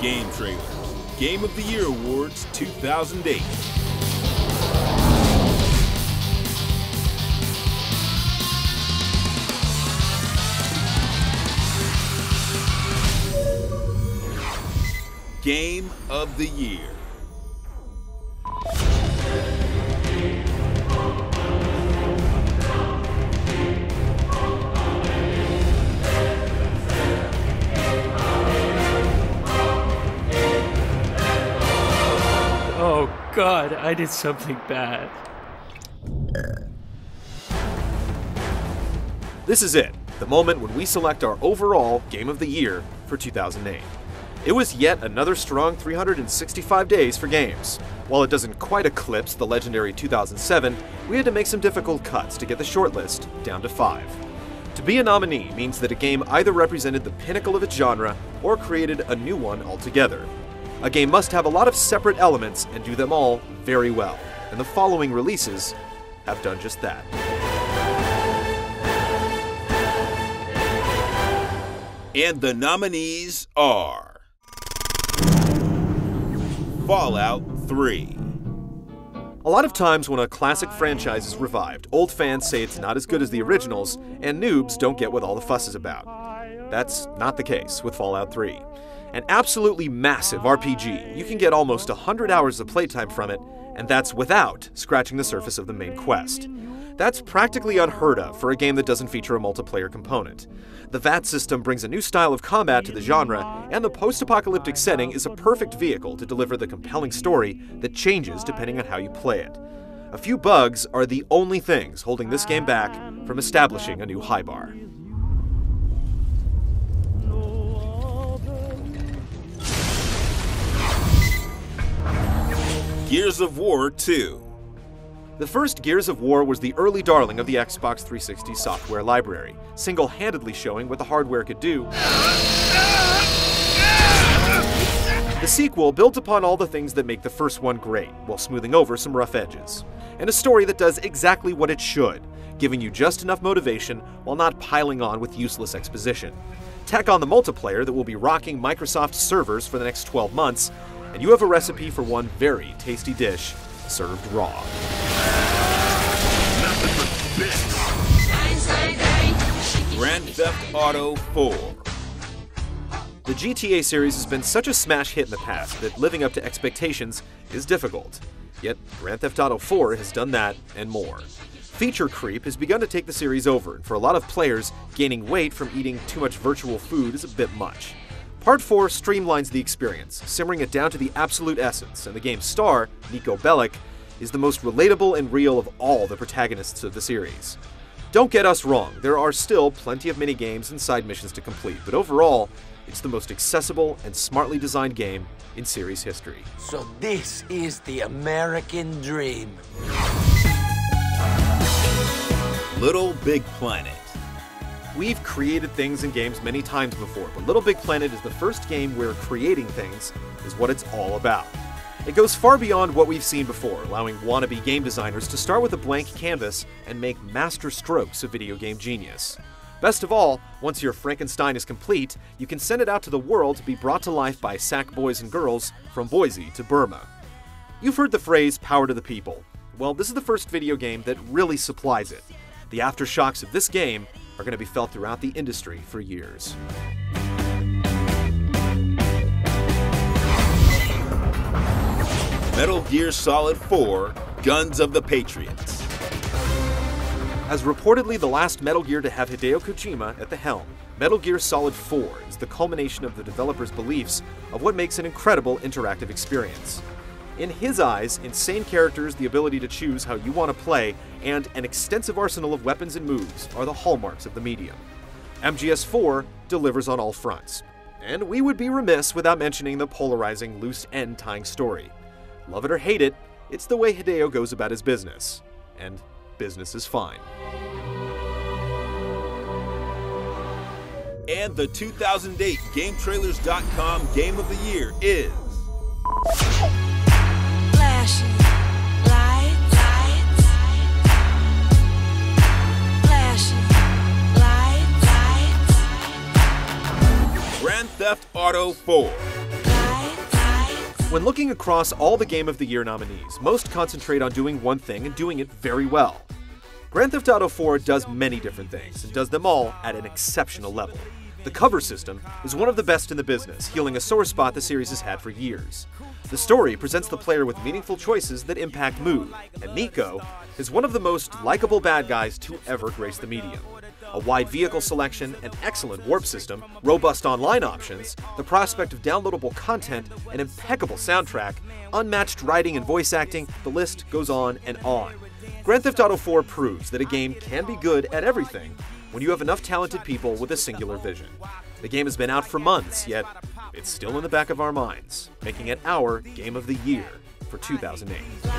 Game Trailers Game of the Year Awards 2008. Game of the Year. Oh God, I did something bad. This is it, the moment when we select our overall Game of the Year for 2008. It was yet another strong 365 days for games. While it doesn't quite eclipse the legendary 2007, we had to make some difficult cuts to get the shortlist down to 5. To be a nominee means that a game either represented the pinnacle of its genre or created a new one altogether. A game must have a lot of separate elements and do them all very well, and the following releases have done just that. And the nominees are Fallout 3. A lot of times when a classic franchise is revived, old fans say it's not as good as the originals, and noobs don't get what all the fuss is about. That's not the case with Fallout 3. An absolutely massive RPG, you can get almost 100 hours of playtime from it, and that's without scratching the surface of the main quest. That's practically unheard of for a game that doesn't feature a multiplayer component. The VAT system brings a new style of combat to the genre, and the post-apocalyptic setting is a perfect vehicle to deliver the compelling story that changes depending on how you play it. A few bugs are the only things holding this game back from establishing a new high bar. Gears of War 2. The first Gears of War was the early darling of the Xbox 360 software library, single-handedly showing what the hardware could do. The sequel built upon all the things that make the first one great, while smoothing over some rough edges. And a story that does exactly what it should, giving you just enough motivation while not piling on with useless exposition. Tack on the multiplayer that will be rocking Microsoft servers for the next 12 months, and you have a recipe for one very tasty dish served raw. Grand Theft Auto 4. The GTA series has been such a smash hit in the past that living up to expectations is difficult. Yet Grand Theft Auto 4 has done that and more. Feature creep has begun to take the series over, and for a lot of players, gaining weight from eating too much virtual food is a bit much. Part 4 streamlines the experience, simmering it down to the absolute essence, and the game's star, Niko Bellic, is the most relatable and real of all the protagonists of the series. Don't get us wrong, there are still plenty of minigames and side missions to complete, but overall, it's the most accessible and smartly designed game in series history. So this is the American dream. Little Big Planet. We've created things in games many times before, but Little Big Planet is the first game where creating things is what it's all about. It goes far beyond what we've seen before, allowing wannabe game designers to start with a blank canvas and make master strokes of video game genius. Best of all, once your Frankenstein is complete, you can send it out to the world to be brought to life by sack boys and girls from Boise to Burma. You've heard the phrase, power to the people. Well, this is the first video game that really supplies it. The aftershocks of this game are going to be felt throughout the industry for years. Metal Gear Solid 4, Guns of the Patriots. As reportedly the last Metal Gear to have Hideo Kojima at the helm, Metal Gear Solid 4 is the culmination of the developer's beliefs of what makes an incredible interactive experience. In his eyes, insane characters, the ability to choose how you want to play, and an extensive arsenal of weapons and moves are the hallmarks of the medium. MGS4 delivers on all fronts. And we would be remiss without mentioning the polarizing, loose end tying story. Love it or hate it, it's the way Hideo goes about his business. And business is fine. And the 2008 GameTrailers.com Game of the Year is Flashing lights, flashing lights, Grand Theft Auto 4. lights. When looking across all the Game of the Year nominees, most concentrate on doing one thing and doing it very well. Grand Theft Auto 4 does many different things, and does them all at an exceptional level. The cover system is one of the best in the business, healing a sore spot the series has had for years. The story presents the player with meaningful choices that impact mood, and Niko is one of the most likable bad guys to ever grace the medium. A wide vehicle selection, an excellent warp system, robust online options, the prospect of downloadable content, an impeccable soundtrack, unmatched writing and voice acting, the list goes on and on. Grand Theft Auto 4 proves that a game can be good at everything when you have enough talented people with a singular vision. The game has been out for months, yet it's still in the back of our minds, making it our Game of the Year for 2008.